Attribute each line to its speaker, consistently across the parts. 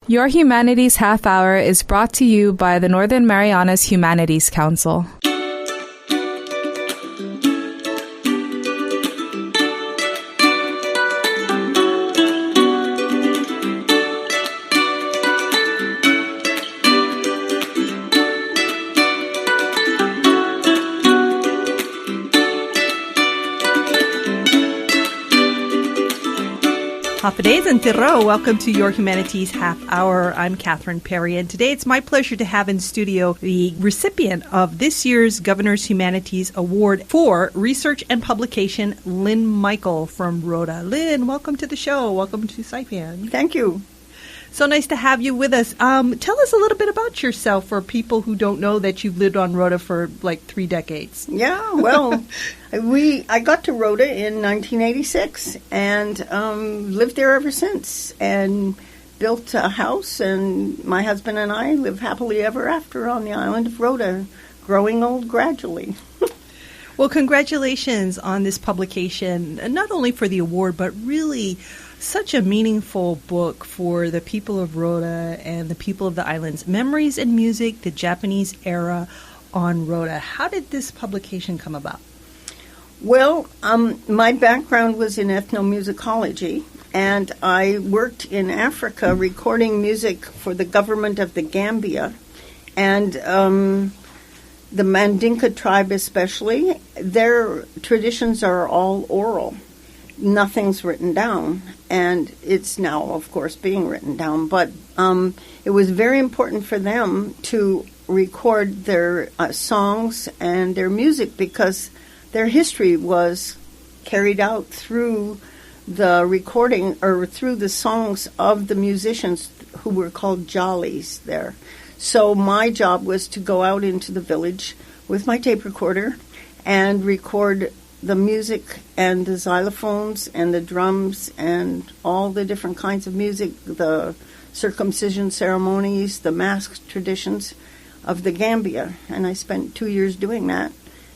Speaker 1: Your Humanities Half-hour is brought to you by the Northern Marianas Humanities Council.
Speaker 2: Hafidez and Tiro, welcome to your Humanities Half-hour. I'm Catherine Perry, and today it's my pleasure to have in studio the recipient of this year's Governor's Humanities Award for Research and Publication, Lynne Michael from Rota. Lynne, welcome to the show. Welcome to Saipan.
Speaker 3: Thank you.
Speaker 2: So nice to have you with us. Tell us a little bit about yourself for people who don't know that you've lived on Rota for like 3 decades.
Speaker 3: Yeah, well, I got to Rota in 1986 and lived there ever since and built a house, and my husband and I live happily ever after on the island of Rota, growing old gradually.
Speaker 2: Well, congratulations on this publication, not only for the award, but really such a meaningful book for the people of Rota and the people of the islands. Memories and Music, the Japanese Era on Rota. How did this publication come about?
Speaker 3: Well, my background was in ethnomusicology, and I worked in Africa recording music for the government of the Gambia, and the Mandinka tribe especially. Their traditions are all oral. Nothing's written down, and it's now, of course, being written down. But it was very important for them to record their songs and their music because their history was carried out through the recording or through the songs of the musicians who were called jollies there. So my job was to go out into the village with my tape recorder and record the music and the xylophones and the drums and all the different kinds of music, the circumcision ceremonies, the mask traditions of the Gambia. And I spent 2 years doing that.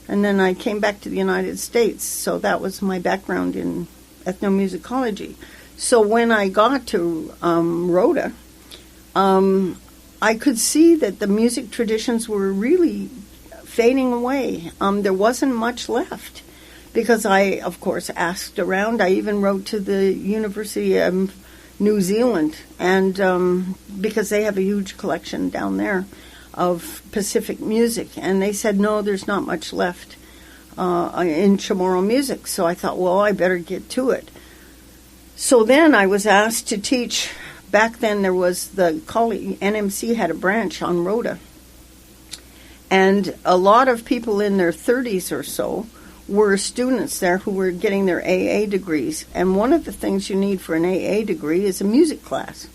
Speaker 3: And then I came back to the United States. So that was my background in ethnomusicology. So when I got to Rota, I could see that the music traditions were really fading away. There wasn't much left. Because I, of course, asked around. I even wrote to the University of New Zealand, and because they have a huge collection down there of Pacific music. And they said, no, there's not much left in Chamorro music. So I thought, well, I better get to it. So then I was asked to teach. Back then there was the college, NMC had a branch on Rota. And a lot of people in their 30s or so were students there who were getting their AA degrees. And one of the things you need for an AA degree is a music class.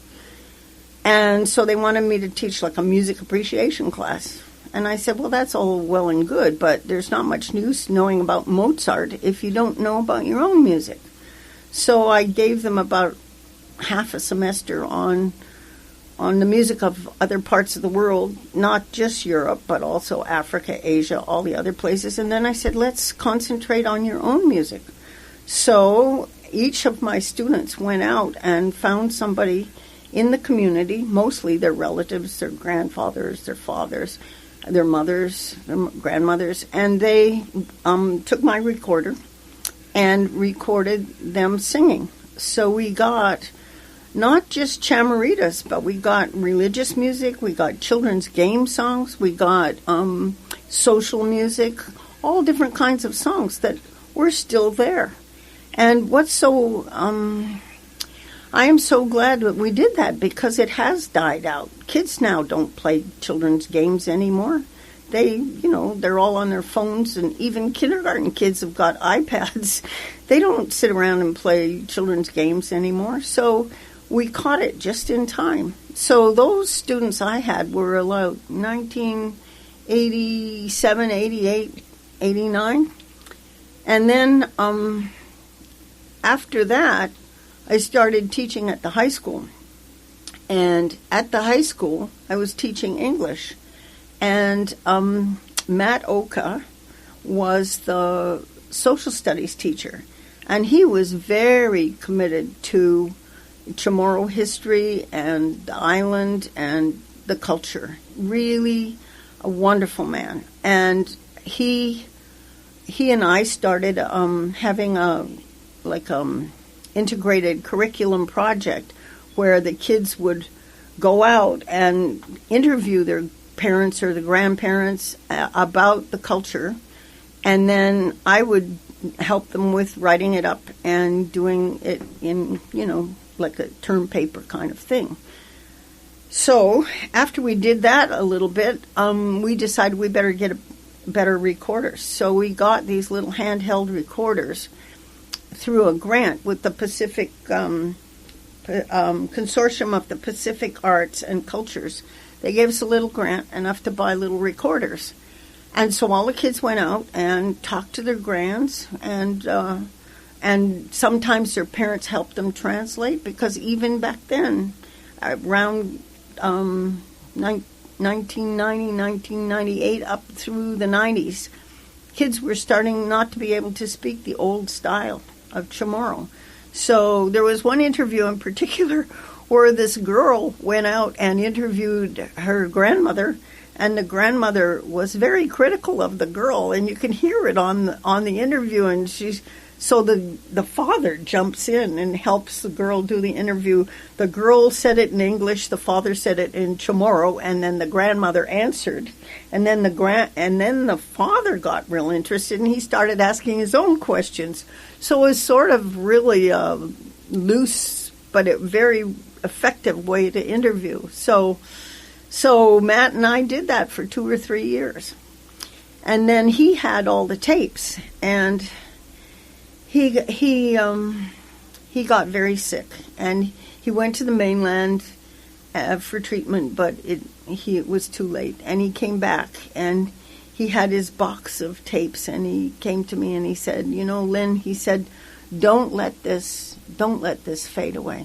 Speaker 3: And so they wanted me to teach like a music appreciation class. And I said, well, that's all well and good, but there's not much use knowing about Mozart if you don't know about your own music. So I gave them about half a semester on the music of other parts of the world, not just Europe, but also Africa, Asia, all the other places. And then I said, let's concentrate on your own music. So each of my students went out and found somebody in the community, mostly their relatives, their grandfathers, their fathers, their mothers, their grandmothers, and they took my recorder and recorded them singing. So we got not just chamaritas, but we got religious music, we got children's game songs, we got social music, all different kinds of songs that were still there. And what's so, I am so glad that we did that because it has died out. Kids now don't play children's games anymore. They, they're all on their phones, and even kindergarten kids have got iPads. They don't sit around and play children's games anymore. So we caught it just in time. So those students I had were about 1987, 88, 89. And then after that, I started teaching at the high school. And at the high school, I was teaching English. And Matt Ooka was the social studies teacher. And he was very committed to Chamorro history and the island and the culture. Really a wonderful man. And he and I started having a integrated curriculum project where the kids would go out and interview their parents or the grandparents about the culture, and then I would help them with writing it up and doing it in, like a term paper kind of thing. So after we did that a little bit, we decided we better get better recorders. So we got these little handheld recorders through a grant with the Pacific Consortium of the Pacific Arts and Cultures. They gave us a little grant, enough to buy little recorders. And so all the kids went out and talked to their grands, and sometimes their parents helped them translate, because even back then, around 1990, 1998, up through the 90s, kids were starting not to be able to speak the old style of Chamorro. So there was one interview in particular where this girl went out and interviewed her grandmother, and the grandmother was very critical of the girl, and you can hear it on the interview. And so the father jumps in and helps the girl do the interview. The girl said it in English, the father said it in Chamorro, and then the grandmother answered. And then the father got real interested, and he started asking his own questions. So it was sort of really loose, but a very effective way to interview. So Matt and I did that for 2 or 3 years. And then he had all the tapes, and he got very sick, and he went to the mainland for treatment, but it was too late. And he came back, and he had his box of tapes, and he came to me and he said, Lynne, he said, don't let this fade away.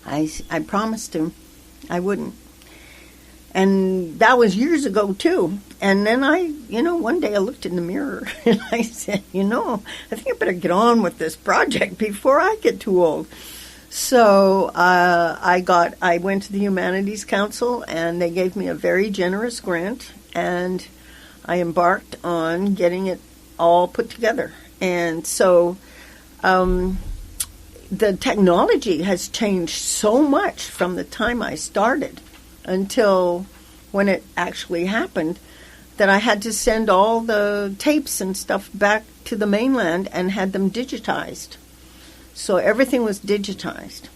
Speaker 3: I promised him I wouldn't. And that was years ago, too. And then one day I looked in the mirror and I said, I think I better get on with this project before I get too old. So I went to the Humanities Council, and they gave me a very generous grant, and I embarked on getting it all put together. And so the technology has changed so much from the time I started until when it actually happened, that I had to send all the tapes and stuff back to the mainland and had them digitized. So everything was digitized.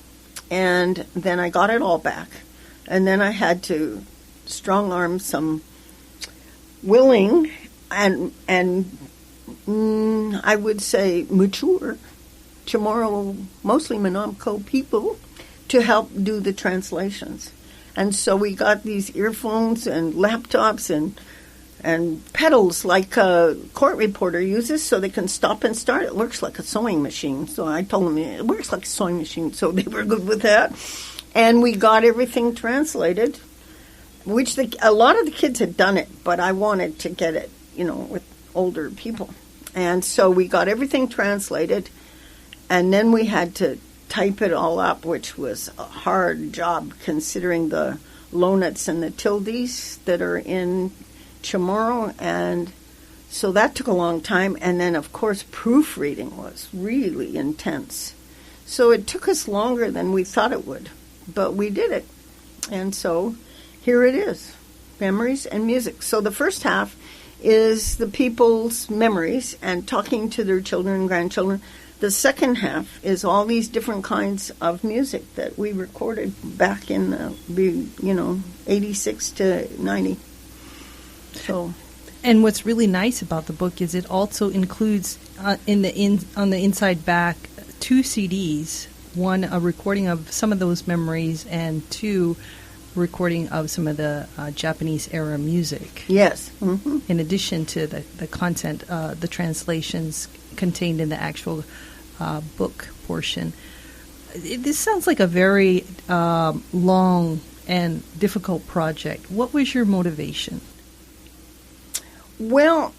Speaker 3: And then I got it all back. And then I had to strong-arm some willing and I would say mature Chamorro, mostly Monomco people, to help do the translations. And so we got these earphones and laptops and pedals like a court reporter uses, so they can stop and start. It works like a sewing machine. So I told them it works like a sewing machine, so they were good with that. And we got everything translated, which a lot of the kids had done it, but I wanted to get it, with older people. And so we got everything translated, and then we had to type it all up, which was a hard job considering the lonuts and the tildes that are in Chamorro, and so that took a long time. And then, of course, proofreading was really intense. So it took us longer than we thought it would, but we did it. And so here it is, memories and music. So the first half is the people's memories and talking to their children and grandchildren. The second half is all these different kinds of music that we recorded back in, 86 to 90. So,
Speaker 2: and what's really nice about the book is it also includes on the inside back 2 CDs. One, a recording of some of those memories, and 2, recording of some of the Japanese era music.
Speaker 3: Yes. Mm-hmm.
Speaker 2: In addition to the content, the translations contained in the actual book portion. This sounds like a very long and difficult project. What was your motivation?
Speaker 3: Well,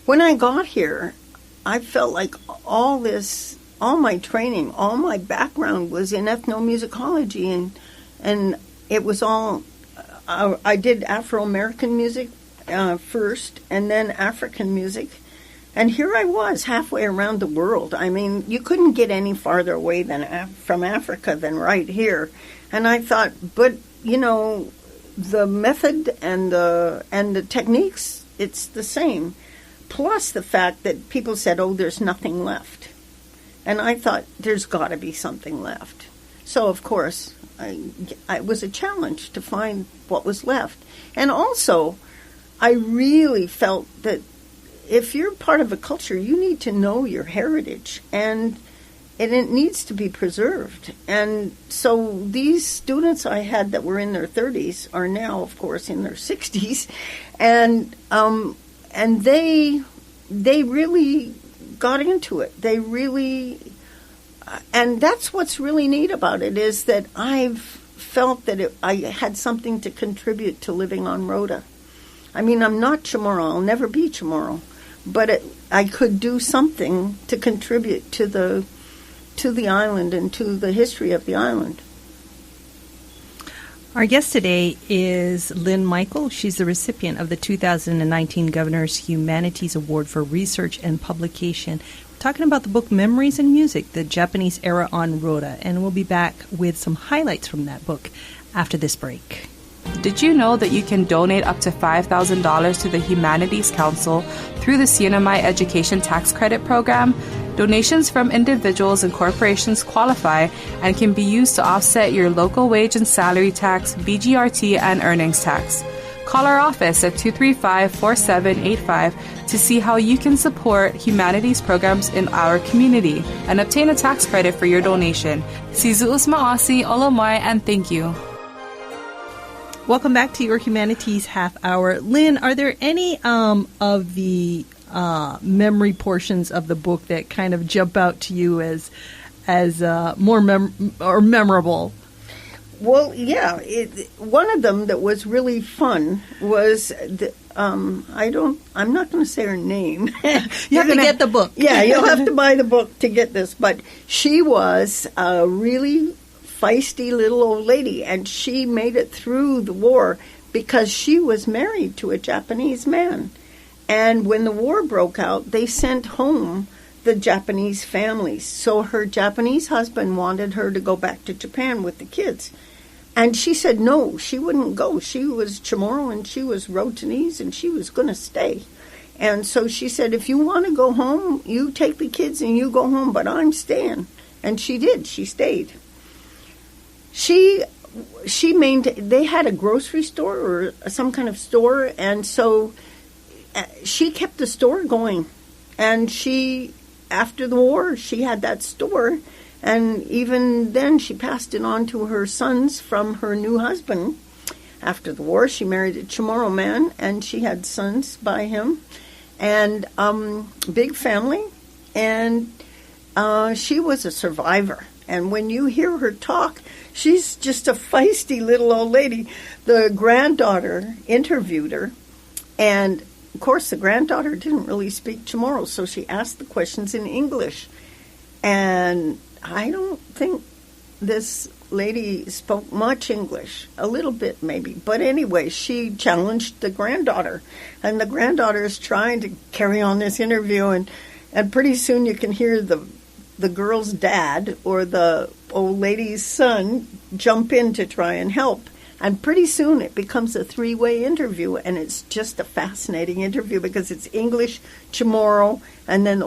Speaker 3: when I got here, I felt like all this all my training, all my background was in ethnomusicology, and it was all, I did Afro-American music first, and then African music. And here I was, halfway around the world. I mean, you couldn't get any farther away from Africa than right here. And I thought, but, you know, the method and the techniques, it's the same. Plus the fact that people said, oh, there's nothing left. And I thought, there's got to be something left. So, of course, it was a challenge to find what was left. And also, I really felt that if you're part of a culture, you need to know your heritage, and it needs to be preserved. And so these students I had that were in their 30s are now, of course, in their 60s, and they really got into it. They really, and that's what's really neat about it, is that I've felt that I had something to contribute to living on Rota. I mean, I'm not Chamorro. I'll never be Chamorro. But I could do something to contribute to the island and to the history of the island.
Speaker 2: Our guest today is Lynne Michael. She's the recipient of the 2019 Governor's Humanities Award for Research and Publication. We're talking about the book Memories and Music, the Japanese Era on Rota, and we'll be back with some highlights from that book after this break.
Speaker 1: Did you know that you can donate up to $5,000 to the Humanities Council through the CNMI Education Tax Credit Program? Donations from individuals and corporations qualify and can be used to offset your local wage and salary tax, BGRT, and earnings tax. Call our office at 235-4785 to see how you can support humanities programs in our community and obtain a tax credit for your donation. Sizuus Maasi, Olomai, and thank you.
Speaker 2: Welcome back to your Humanities Half Hour. Lynne, are there any of the memory portions of the book that kind of jump out to you as more memorable?
Speaker 3: Well, yeah. One of them that was really fun was I'm not going to say her name.
Speaker 2: You have to get the book.
Speaker 3: Yeah, you'll have to buy the book to get this. But she was a really feisty little old lady, and she made it through the war because she was married to a Japanese man. And when the war broke out, they sent home the Japanese families. So her Japanese husband wanted her to go back to Japan with the kids. And she said no, she wouldn't go. She was Chamorro and she was Rotanese and she was going to stay. And so she said, if you want to go home, you take the kids and you go home, but I'm staying. And she did. She stayed. They had a grocery store or some kind of store, and so she kept the store going. And after the war, she had that store, and even then she passed it on to her sons from her new husband. After the war, she married a Chamorro man, and she had sons by him, and big family, and she was a survivor. And when you hear her talk, she's just a feisty little old lady. The granddaughter interviewed her, and of course the granddaughter didn't really speak Chamorro, so she asked the questions in English. And I don't think this lady spoke much English, a little bit maybe. But anyway, she challenged the granddaughter, and the granddaughter is trying to carry on this interview, and pretty soon you can hear the girl's dad or the old lady's son jump in to try and help. And pretty soon it becomes a three-way interview, and it's just a fascinating interview because it's English, Chamorro, and then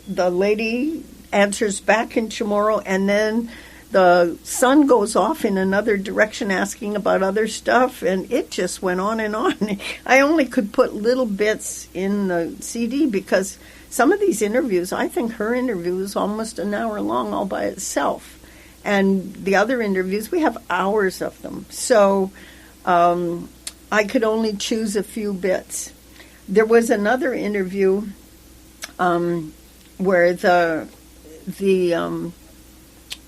Speaker 3: the lady answers back in Chamorro, and then the son goes off in another direction asking about other stuff, and it just went on and on. I only could put little bits in the CD because some of these interviews, I think her interview is almost an hour long all by itself. And the other interviews, we have hours of them. So I could only choose a few bits. There was another interview where the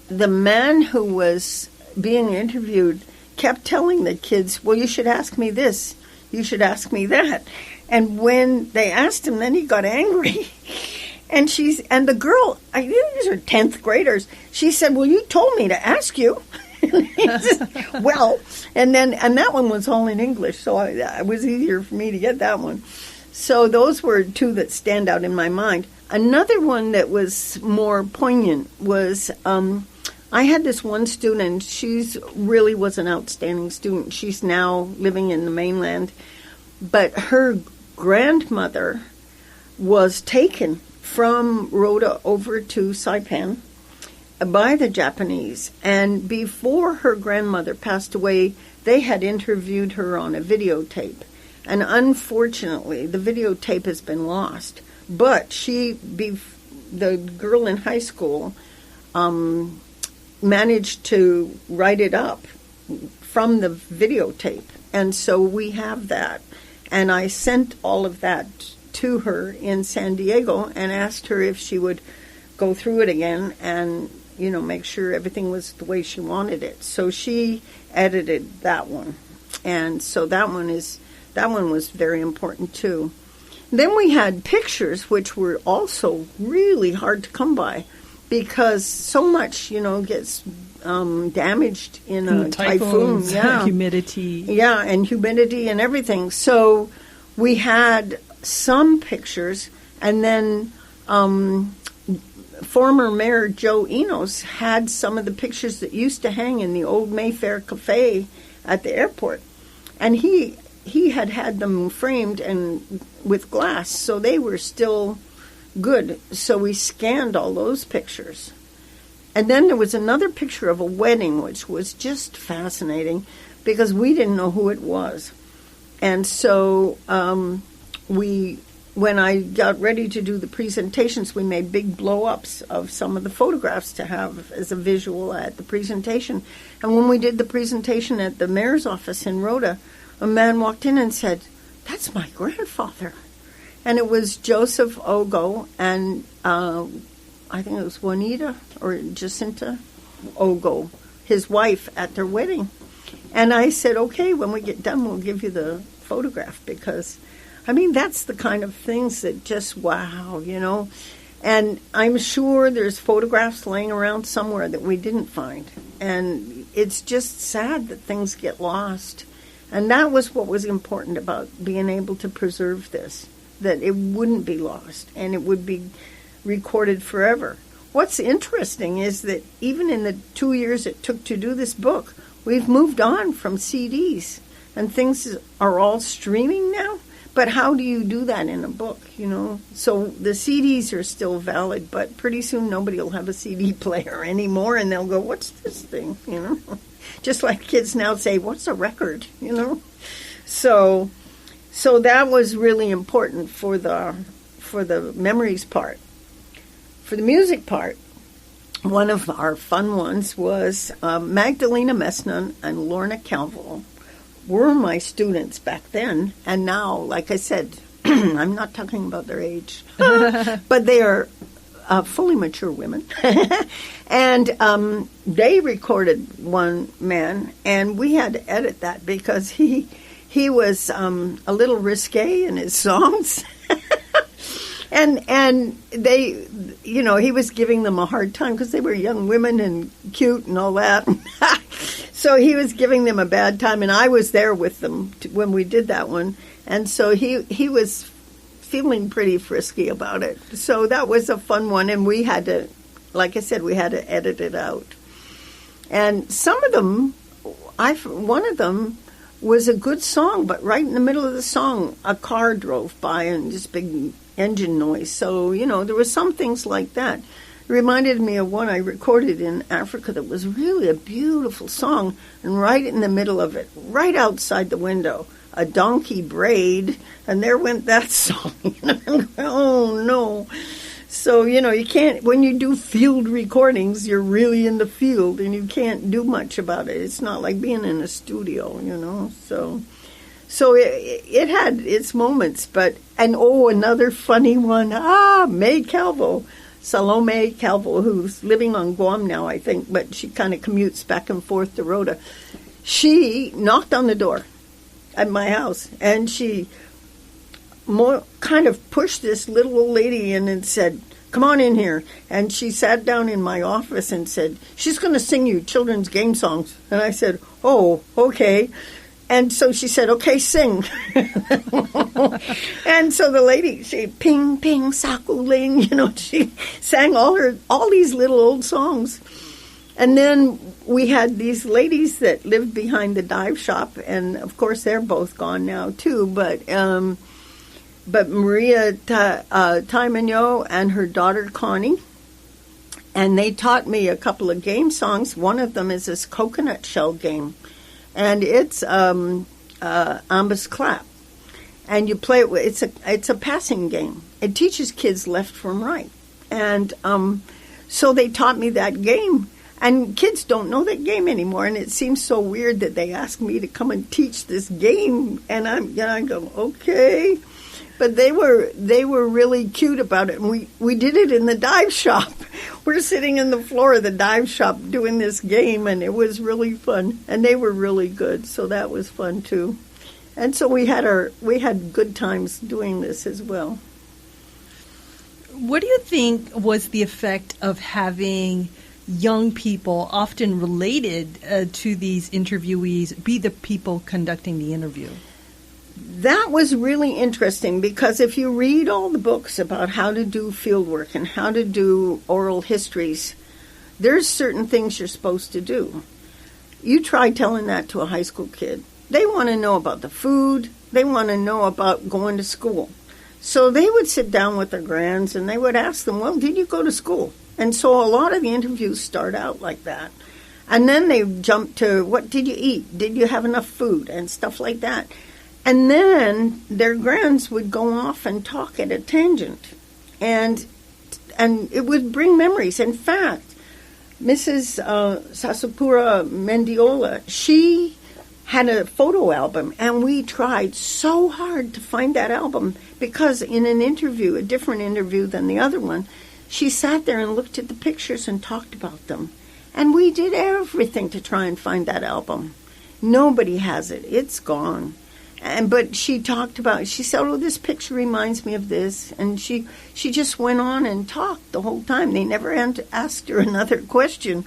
Speaker 3: man who was being interviewed kept telling the kids, well, you should ask me this, you should ask me that. And when they asked him, then he got angry. And the girl, I think these are 10th graders, she said, well, you told me to ask you. Well, and that one was all in English, so it was easier for me to get that one. So those were two that stand out in my mind. Another one that was more poignant was I had this one student. She's really was an outstanding student. She's now living in the mainland. But her grandmother was taken from Rota over to Saipan by the Japanese. And before her grandmother passed away, they had interviewed her on a videotape. And unfortunately, the videotape has been lost. But the girl in high school managed to write it up from the videotape. And so we have that. And I sent all of that to her in San Diego and asked her if she would go through it again and, make sure everything was the way she wanted it. So she edited that one. And so that one was very important too. Then we had pictures, which were also really hard to come by because so much, gets damaged in a typhoon. Yeah.
Speaker 2: Humidity.
Speaker 3: Yeah, and humidity and everything. So we had some pictures, and then former Mayor Joe Enos had some of the pictures that used to hang in the old Mayfair Cafe at the airport. And he had them framed and with glass, so they were still good. So we scanned all those pictures. And then there was another picture of a wedding, which was just fascinating because we didn't know who it was. And so when I got ready to do the presentations, we made big blow-ups of some of the photographs to have as a visual at the presentation. And when we did the presentation at the mayor's office in Rota, a man walked in and said, "That's my grandfather." And it was Joseph Ogo and I think it was Juanita or Jacinta Ogo, his wife, at their wedding. And I said, okay, when we get done, we'll give you the photograph because, that's the kind of things that just, wow, And I'm sure there's photographs laying around somewhere that we didn't find. And it's just sad that things get lost. And that was what was important about being able to preserve this, that it wouldn't be lost and it would be recorded forever. What's interesting is that even in the 2 years it took to do this book, we've moved on from CDs and things are all streaming now. But how do you do that in a book, So the CDs are still valid, but pretty soon nobody will have a CD player anymore and they'll go, what's this thing, Just like kids now say, what's a record, So that was really important for the memories part. For the music part, one of our fun ones was Magdalena Messnan and Lorna Calvo were my students back then. And now, like I said, I'm not talking about their age, but they are fully mature women. And they recorded one man, and we had to edit that because he was a little risque in his songs. And they, he was giving them a hard time because they were young women and cute and all that. So he was giving them a bad time, and I was there with them when we did that one. And so he was feeling pretty frisky about it. So that was a fun one, and we had to, like I said, we had to edit it out. And some of them, one of them was a good song, but right in the middle of the song, a car drove by and just big engine noise. So, there were some things like that. It reminded me of one I recorded in Africa that was really a beautiful song, and right in the middle of it, right outside the window, a donkey brayed, and there went that song. Oh, no. So, you can't, when you do field recordings, you're really in the field, and you can't do much about it. It's not like being in a studio, So it had its moments, another funny one, May Calvo, Salome Calvo, who's living on Guam now, I think, but she kind of commutes back and forth to Rota. She knocked on the door at my house, and she kind of pushed this little old lady in and said, come on in here. And she sat down in my office and said, she's going to sing you children's game songs. And I said, oh, okay. And so she said, okay, sing. And so the lady, she, ping, ping, sakuling, she sang all these little old songs. And then we had these ladies that lived behind the dive shop, and of course they're both gone now too. But Maria Taimanyo and her daughter Connie, and they taught me a couple of game songs. One of them is this coconut shell game, and it's ambas clap, and you play it. It's a passing game. It teaches kids left from right, and so they taught me that game. And kids don't know that game anymore, and it seems so weird that they ask me to come and teach this game, and I go, okay. But they were really cute about it, and we did it in the dive shop. We're sitting in the floor of the dive shop doing this game, and it was really fun, and they were really good, so that was fun too. And so we had good times doing this as well.
Speaker 2: What do you think was the effect of having young people, often related to these interviewees, be the people conducting the interview?
Speaker 3: That was really interesting, because if you read all the books about how to do field work and how to do oral histories, there's certain things you're supposed to do. You try telling that to a high school kid. They want to know about the food. They want to know about going to school. So they would sit down with their grands and they would ask them, well, did you go to school? And so a lot of the interviews start out like that. And then they jump to, what did you eat? Did you have enough food? And stuff like that. And then their grands would go off and talk at a tangent. And it would bring memories. In fact, Mrs. Sasapura Mendiola, she had a photo album, and we tried so hard to find that album, because in an interview, a different interview than the other one, she sat there and looked at the pictures and talked about them. And we did everything to try and find that album. Nobody has it. It's gone. But she talked about, she said, oh, this picture reminds me of this. And she just went on and talked the whole time. They never asked her another question.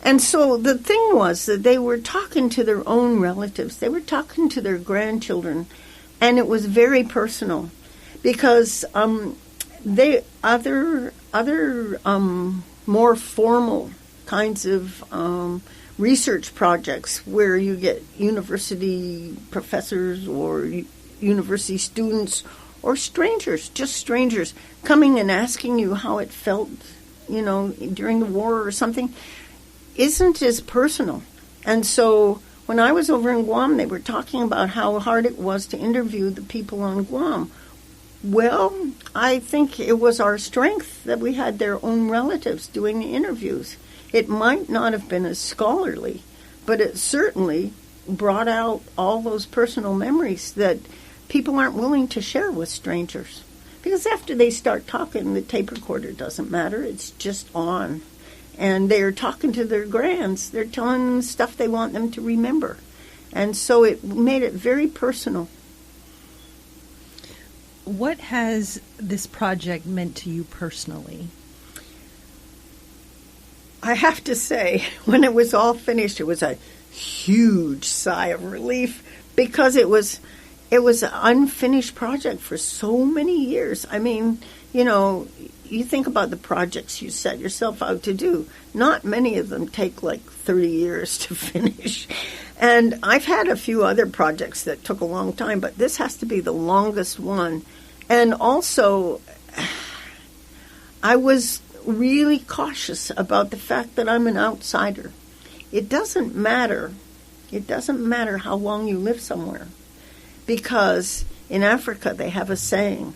Speaker 3: And so the thing was that they were talking to their own relatives. They were talking to their grandchildren. And it was very personal, because they other more formal kinds of research projects where you get university professors or university students or strangers, just strangers, coming and asking you how it felt, during the war or something, isn't as personal. And so when I was over in Guam, they were talking about how hard it was to interview the people on Guam. Well, I think it was our strength that we had their own relatives doing the interviews. It might not have been as scholarly, but it certainly brought out all those personal memories that people aren't willing to share with strangers. Because after they start talking, the tape recorder doesn't matter. It's just on. And they're talking to their grands. They're telling them stuff they want them to remember. And so it made it very personal.
Speaker 2: What has this project meant to you personally?
Speaker 3: I have to say, when it was all finished, it was a huge sigh of relief, because it was an unfinished project for so many years. I mean, you think about the projects you set yourself out to do. Not many of them take like 30 years to finish. And I've had a few other projects that took a long time, but this has to be the longest one. And also, I was really cautious about the fact that I'm an outsider. It doesn't matter. It doesn't matter how long you live somewhere. Because in Africa they have a saying,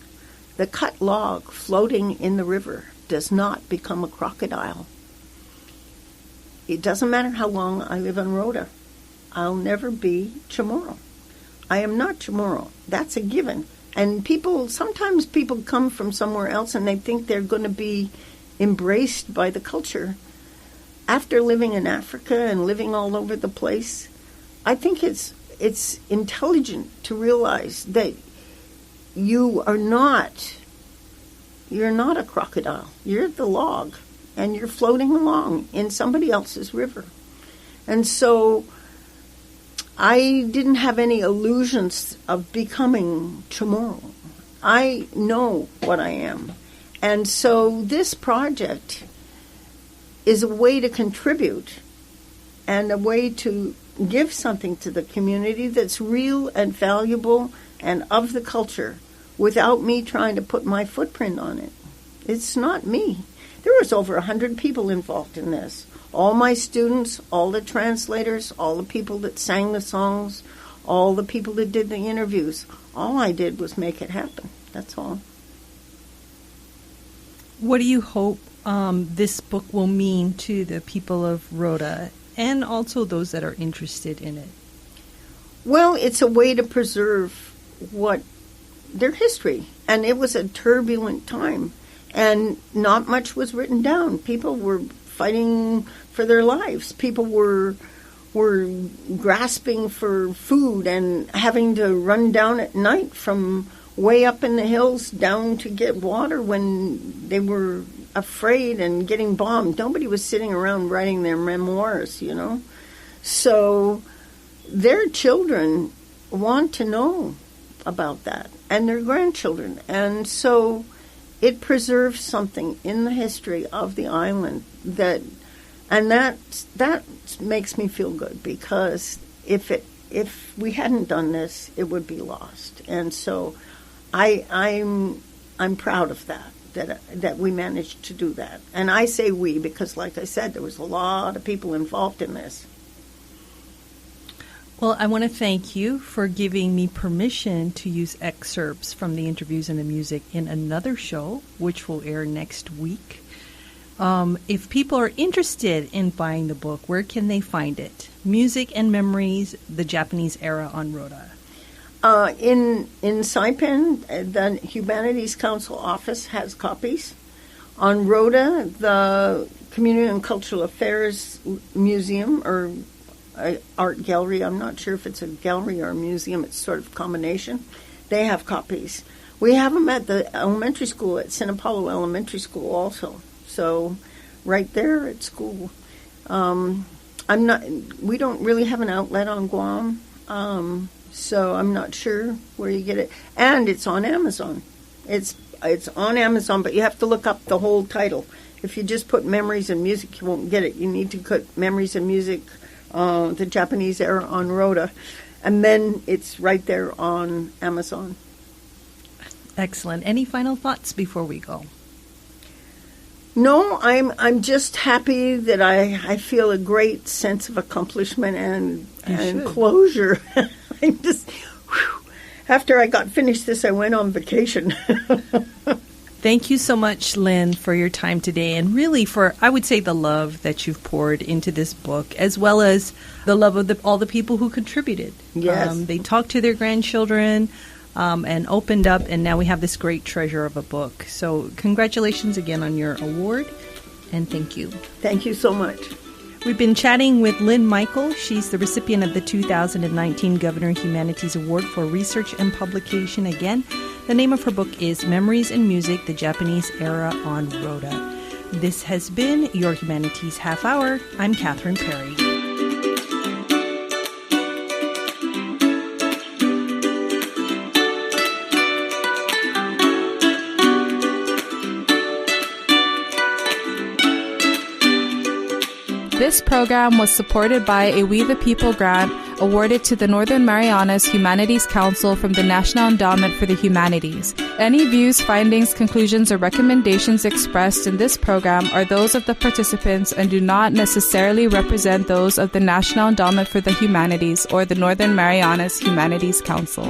Speaker 3: the cut log floating in the river does not become a crocodile. It doesn't matter how long I live on Rota. I'll never be Chamorro. I am not Chamorro. That's a given. And sometimes people come from somewhere else and they think they're going to be embraced by the culture. After living in Africa and living all over the place, I think it's intelligent to realize that you are not You're not a crocodile. You're the log, and you're floating along in somebody else's river. And so I didn't have any illusions of becoming tomorrow. I know what I am. And so this project is a way to contribute and a way to give something to the community that's real and valuable and of the culture without me trying to put my footprint on it. It's not me. There was over 100 people involved in this. All my students, all the translators, all the people that sang the songs, all the people that did the interviews. All I did was make it happen. That's all.
Speaker 2: What do you hope this book will mean to the people of Rota and also those that are interested in it?
Speaker 3: Well, it's a way to preserve their history. And it was a turbulent time. And not much was written down. People were fighting for their lives. People were grasping for food and having to run down at night from way up in the hills down to get water when they were afraid and getting bombed. Nobody was sitting around writing their memoirs, you know. So their children want to know about that, and their grandchildren. And so it preserves something in the history of the island that makes me feel good, because if we hadn't done this, it would be lost. And so I'm proud of that we managed to do that. And I say we because, like I said, there was a lot of people involved in this.
Speaker 2: Well, I want to thank you for giving me permission to use excerpts from the interviews and the music in another show, which will air next week. If people are interested in buying the book, where can they find it? Music and Memories, the Japanese Era on Rota.
Speaker 3: In Saipan, the Humanities Council office has copies. On Rota, the Community and Cultural Affairs Museum, or art gallery, I'm not sure if it's a gallery or a museum, it's sort of a combination, they have copies. We have them at the elementary school, at San Paulo Elementary School also. So right there at school. We don't really have an outlet on Guam, so I'm not sure where you get it. And it's on Amazon. It's on Amazon, but you have to look up the whole title. If you just put Memories and Music, you won't get it. You need to put Memories and Music, the Japanese Era on Rota, and then it's right there on Amazon.
Speaker 2: Excellent. Any final thoughts before we go?
Speaker 3: No, I'm just happy that I feel a great sense of accomplishment and closure. I'm just, after I got finished this, I went on vacation.
Speaker 2: Thank you so much, Lynne, for your time today, and really for, I would say, the love that you've poured into this book, as well as the love of all the people who contributed.
Speaker 3: Yes.
Speaker 2: They talked to their grandchildren and opened up, and now we have this great treasure of a book. So congratulations again on your award, and thank you.
Speaker 3: Thank you so much.
Speaker 2: We've been chatting with Lynne Michael. She's the recipient of the 2019 Governor Humanities Award for Research and Publication. Again, the name of her book is Memories and Music, the Japanese Era on Rota. This has been your Humanities Half Hour. I'm Catherine Perry.
Speaker 1: This program was supported by a We the People grant awarded to the Northern Marianas Humanities Council from the National Endowment for the Humanities. Any views, findings, conclusions, or recommendations expressed in this program are those of the participants and do not necessarily represent those of the National Endowment for the Humanities or the Northern Marianas Humanities Council.